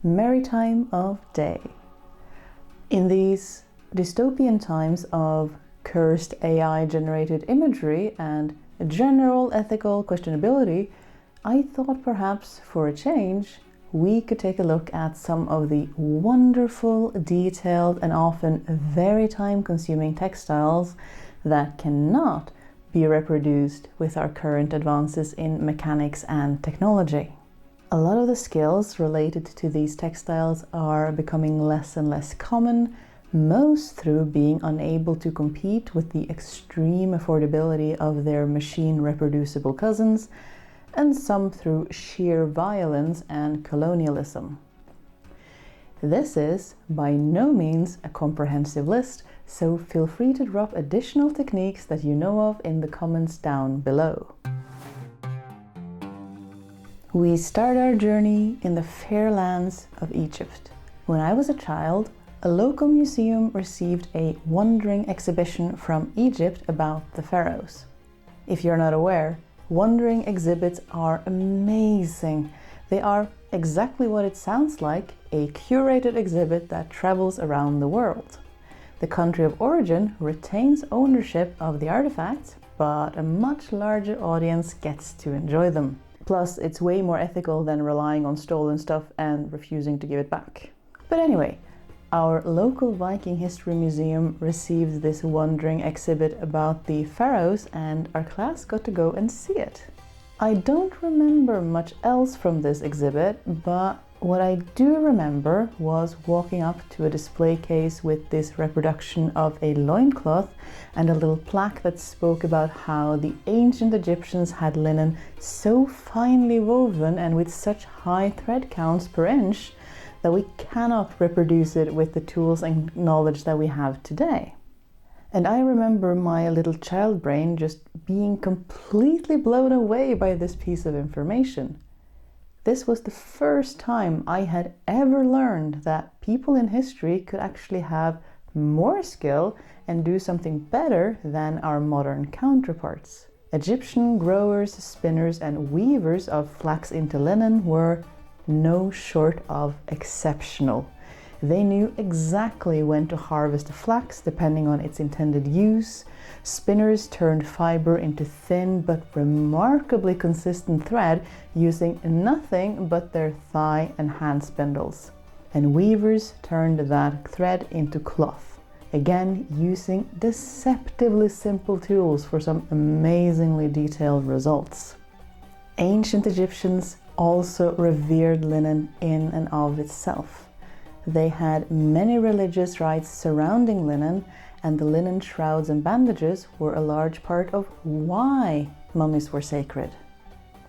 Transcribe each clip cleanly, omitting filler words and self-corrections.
merry time of day. In these dystopian times of cursed AI-generated imagery and general ethical questionability, I thought perhaps for a change, we could take a look at some of the wonderful, detailed, and often very time-consuming textiles that cannot be reproduced with our current advances in mechanics and technology. A lot of the skills related to these textiles are becoming less and less common, most through being unable to compete with the extreme affordability of their machine-reproducible cousins, and some through sheer violence and colonialism. This is by no means a comprehensive list, so feel free to drop additional techniques that you know of in the comments down below. We start our journey in the fair lands of Egypt. When I was a child, a local museum received a wandering exhibition from Egypt about the pharaohs. If you're not aware, wandering exhibits are amazing. They are exactly what it sounds like, a curated exhibit that travels around the world. The country of origin retains ownership of the artifacts, but a much larger audience gets to enjoy them. Plus, it's way more ethical than relying on stolen stuff and refusing to give it back. But anyway, our local Viking History Museum received this wandering exhibit about the pharaohs, and our class got to go and see it. I don't remember much else from this exhibit, but what I do remember was walking up to a display case with this reproduction of a loincloth and a little plaque that spoke about how the ancient Egyptians had linen so finely woven and with such high thread counts per inch that we cannot reproduce it with the tools and knowledge that we have today. And I remember my little child brain just being completely blown away by this piece of information. This was the first time I had ever learned that people in history could actually have more skill and do something better than our modern counterparts. Egyptian growers, spinners, and weavers of flax into linen were no short of exceptional. They knew exactly when to harvest the flax depending on its intended use. Spinners turned fiber into thin but remarkably consistent thread using nothing but their thigh and hand spindles. And weavers turned that thread into cloth, again using deceptively simple tools for some amazingly detailed results. Ancient Egyptians also revered linen in and of itself. They had many religious rites surrounding linen, and the linen shrouds and bandages were a large part of why mummies were sacred.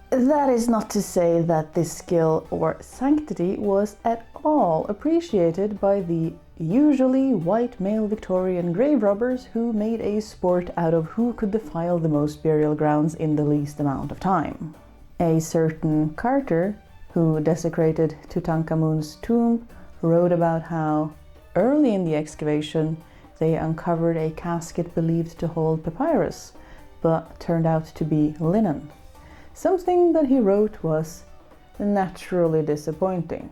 That is not to say that this skill or sanctity was at all appreciated by the usually white male Victorian grave robbers who made a sport out of who could defile the most burial grounds in the least amount of time. A certain Carter, who desecrated Tutankhamun's tomb, wrote about how, early in the excavation, they uncovered a casket believed to hold papyrus, but turned out to be linen. Something that he wrote was naturally disappointing.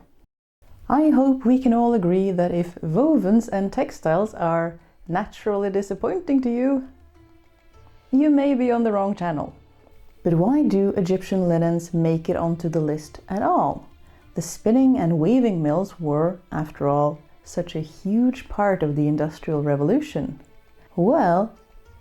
I hope we can all agree that if wovens and textiles are naturally disappointing to you, you may be on the wrong channel. But why do Egyptian linens make it onto the list at all? The spinning and weaving mills were, after all, such a huge part of the Industrial Revolution. Well,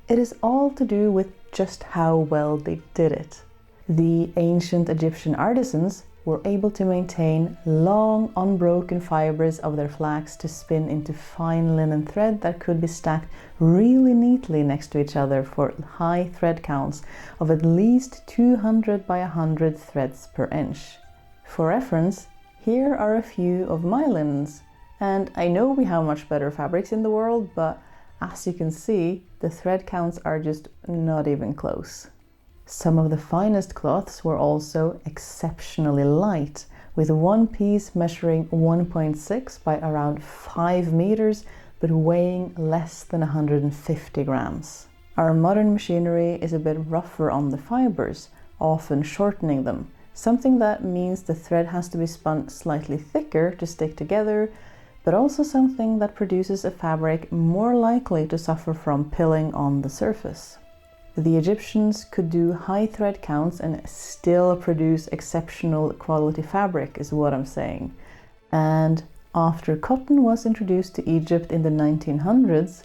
it is all to do with just how well they did it. The ancient Egyptian artisans were able to maintain long, unbroken fibers of their flax to spin into fine linen thread that could be stacked really neatly next to each other for high thread counts of at least 200 by 100 threads per inch. For reference, here are a few of my linens, and I know we have much better fabrics in the world, but as you can see, the thread counts are just not even close. Some of the finest cloths were also exceptionally light, with one piece measuring 1.6 by around 5 meters, but weighing less than 150 grams. Our modern machinery is a bit rougher on the fibers, often shortening them, something that means the thread has to be spun slightly thicker to stick together, but also something that produces a fabric more likely to suffer from pilling on the surface. The Egyptians could do high thread counts and still produce exceptional quality fabric, is what I'm saying. And after cotton was introduced to Egypt in the 1900s,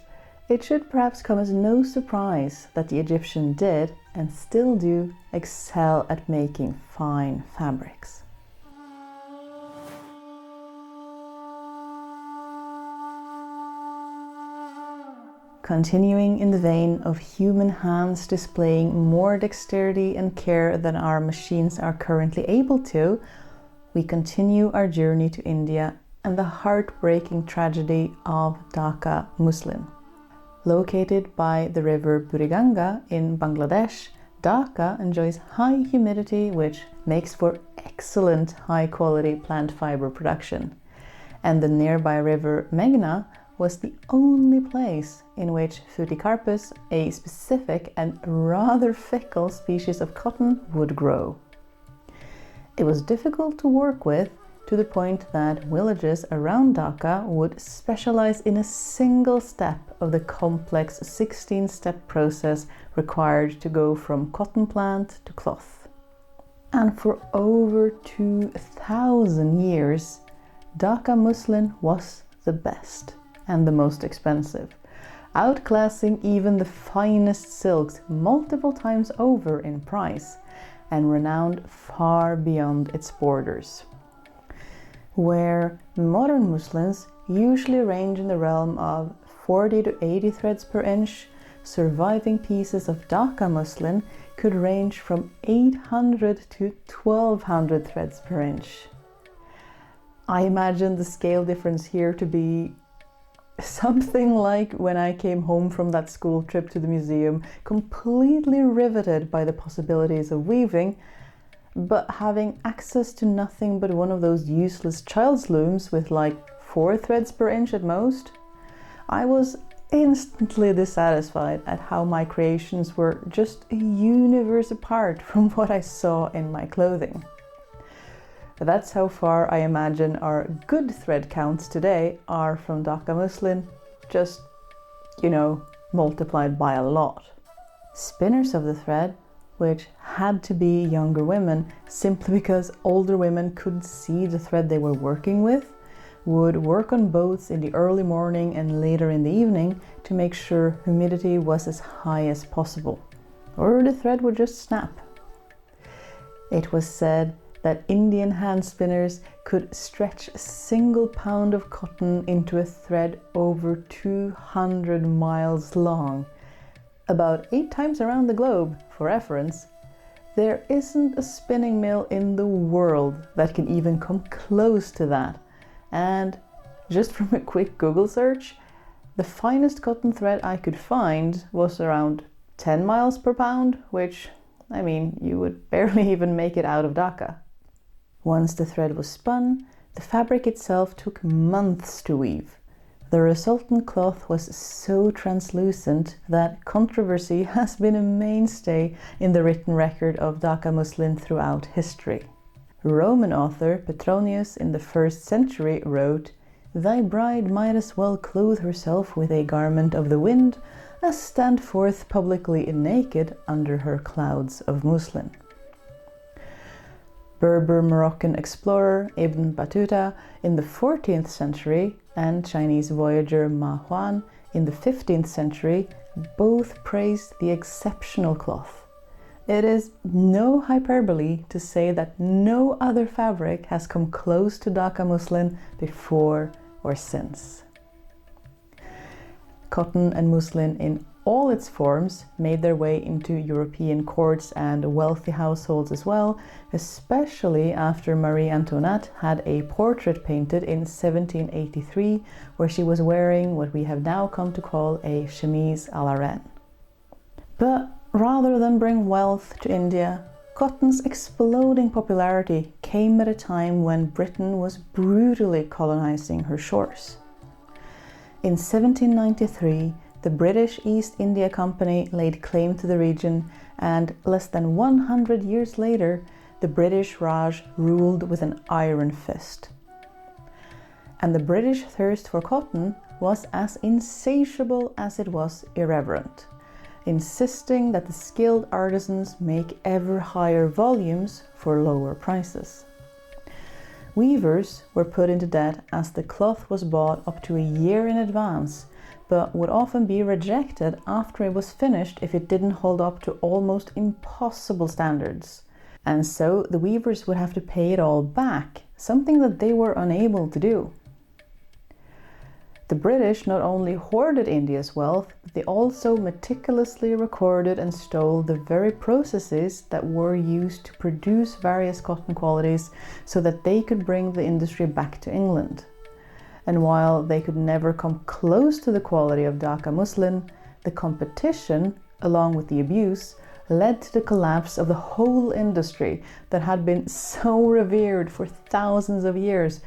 it should perhaps come as no surprise that the Egyptians did, and still do, excel at making fine fabrics. Continuing in the vein of human hands displaying more dexterity and care than our machines are currently able to, we continue our journey to India and the heartbreaking tragedy of Dhaka muslin. Located by the river Buriganga in Bangladesh, Dhaka enjoys high humidity, which makes for excellent high-quality plant fiber production. And the nearby river Meghna was the only place in which Phytocarpus, a specific and rather fickle species of cotton, would grow. It was difficult to work with, to the point that villages around Dhaka would specialize in a single step of the complex 16-step process required to go from cotton plant to cloth. And for over 2,000 years, Dhaka muslin was the best and the most expensive, outclassing even the finest silks multiple times over in price, and renowned far beyond its borders. Where modern muslins usually range in the realm of 40 to 80 threads per inch, surviving pieces of Dhaka muslin could range from 800 to 1200 threads per inch. I imagine the scale difference here to be something like when I came home from that school trip to the museum, completely riveted by the possibilities of weaving, but having access to nothing but one of those useless child's looms with like 4 threads per inch at most. I was instantly dissatisfied at how my creations were just a universe apart from what I saw in my clothing. That's how far I imagine our good thread counts today are from Dhaka muslin, just, multiplied by a lot. Spinners of the thread, which had to be younger women simply because older women couldn't see the thread they were working with, would work on boats in the early morning and later in the evening to make sure humidity was as high as possible, or the thread would just snap. It was said that Indian hand spinners could stretch a single pound of cotton into a thread over 200 miles long, about 8 times around the globe. For reference, there isn't a spinning mill in the world that can even come close to that. And just from a quick Google search, the finest cotton thread I could find was around 10 miles per pound, which, you would barely even make it out of Dhaka. Once the thread was spun, the fabric itself took months to weave. The resultant cloth was so translucent that controversy has been a mainstay in the written record of Dhaka muslin throughout history. Roman author Petronius in the 1st century wrote, "Thy bride might as well clothe herself with a garment of the wind as stand forth publicly naked under her clouds of muslin." Berber Moroccan explorer Ibn Battuta in the 14th century and Chinese voyager Ma Huan in the 15th century both praised the exceptional cloth. It is no hyperbole to say that no other fabric has come close to Dhaka muslin before or since. Cotton and muslin in all its forms made their way into European courts and wealthy households as well, especially after Marie Antoinette had a portrait painted in 1783 where she was wearing what we have now come to call a chemise à la reine. But rather than bring wealth to India, cotton's exploding popularity came at a time when Britain was brutally colonizing her shores. In 1793, the British East India Company laid claim to the region, and less than 100 years later, the British Raj ruled with an iron fist. And the British thirst for cotton was as insatiable as it was irreverent, insisting that the skilled artisans make ever higher volumes for lower prices. Weavers were put into debt as the cloth was bought up to a year in advance, but would often be rejected after it was finished if it didn't hold up to almost impossible standards. And so the weavers would have to pay it all back, something that they were unable to do. The British not only hoarded India's wealth, but they also meticulously recorded and stole the very processes that were used to produce various cotton qualities so that they could bring the industry back to England. And while they could never come close to the quality of Dhaka muslin, the competition, along with the abuse, led to the collapse of the whole industry that had been so revered for thousands of years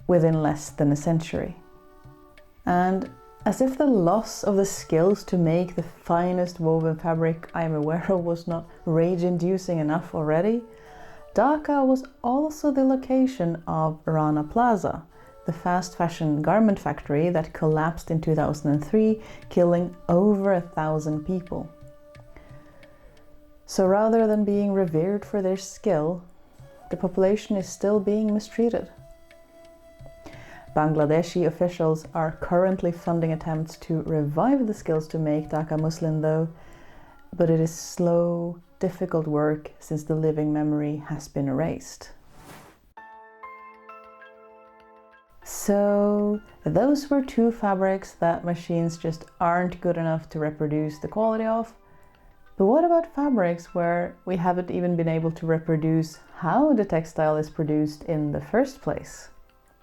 within less than a century. And as if the loss of the skills to make the finest woven fabric I am aware of was not rage-inducing enough already, Dhaka was also the location of Rana Plaza, the fast fashion garment factory that collapsed in 2003, killing over 1,000 people. So rather than being revered for their skill, the population is still being mistreated. Bangladeshi officials are currently funding attempts to revive the skills to make Dhaka muslin though, but it is slow, difficult work since the living memory has been erased. So those were two fabrics that machines just aren't good enough to reproduce the quality of. But what about fabrics where we haven't even been able to reproduce how the textile is produced in the first place?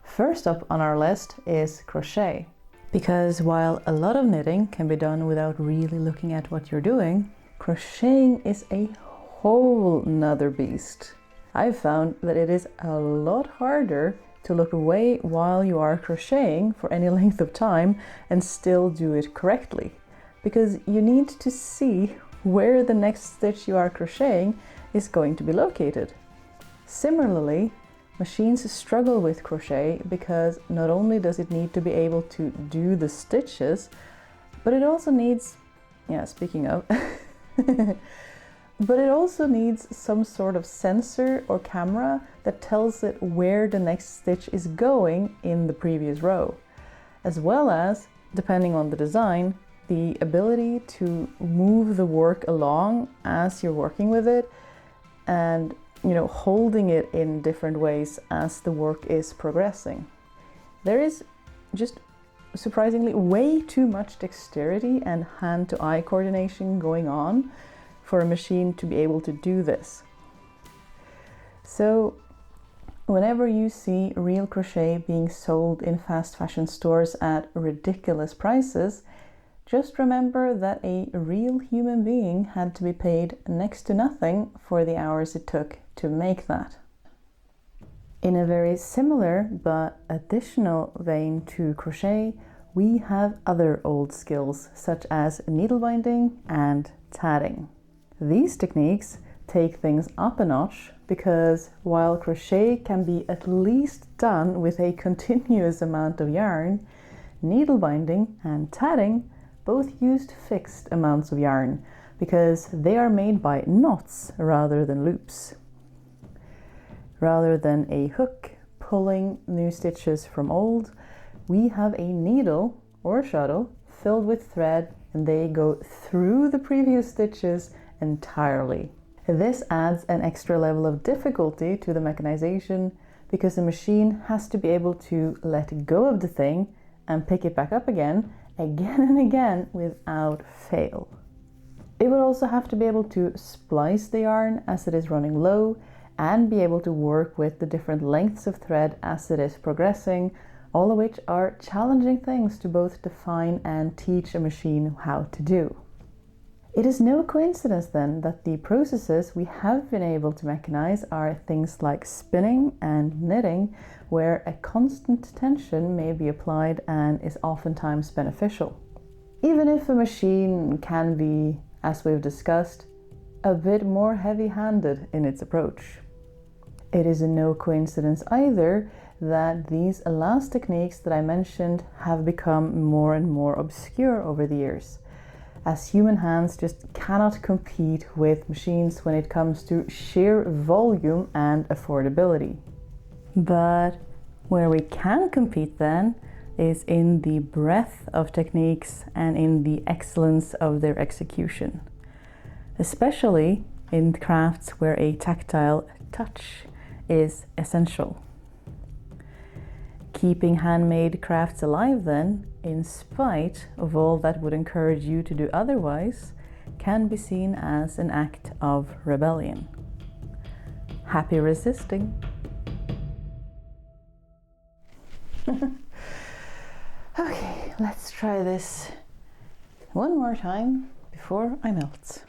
First up on our list is crochet. Because while a lot of knitting can be done without really looking at what you're doing, crocheting is a whole nother beast. I've found that it is a lot harder to look away while you are crocheting for any length of time and still do it correctly, because you need to see where the next stitch you are crocheting is going to be located. Similarly, machines struggle with crochet because not only does it need to be able to do the stitches, but it also needs, speaking of, but it also needs some sort of sensor or camera that tells it where the next stitch is going in the previous row, as well as, depending on the design, the ability to move the work along as you're working with it and holding it in different ways as the work is progressing. There is just surprisingly way too much dexterity and hand-to-eye coordination going on for a machine to be able to do this. So whenever you see real crochet being sold in fast fashion stores at ridiculous prices, just remember that a real human being had to be paid next to nothing for the hours it took to make that. In a very similar but additional vein to crochet, we have other old skills such as needle binding and tatting. These techniques take things up a notch because while crochet can be at least done with a continuous amount of yarn, needle binding and tatting both used fixed amounts of yarn because they are made by knots rather than loops. Rather than a hook pulling new stitches from old, we have a needle or shuttle filled with thread and they go through the previous stitches entirely. This adds an extra level of difficulty to the mechanization because the machine has to be able to let go of the thing and pick it back up again and again without fail. It would also have to be able to splice the yarn as it is running low and be able to work with the different lengths of thread as it is progressing, all of which are challenging things to both define and teach a machine how to do. It is no coincidence then that the processes we have been able to mechanize are things like spinning and knitting, where a constant tension may be applied and is oftentimes beneficial. Even if a machine can be, as we've discussed, a bit more heavy-handed in its approach. It is no coincidence either that these last techniques that I mentioned have become more and more obscure over the years, as human hands just cannot compete with machines when it comes to sheer volume and affordability. But where we can compete then is in the breadth of techniques and in the excellence of their execution, especially in crafts where a tactile touch is essential. Keeping handmade crafts alive then, in spite of all that would encourage you to do otherwise, can be seen as an act of rebellion. Happy resisting! Okay, let's try this one more time before I melt.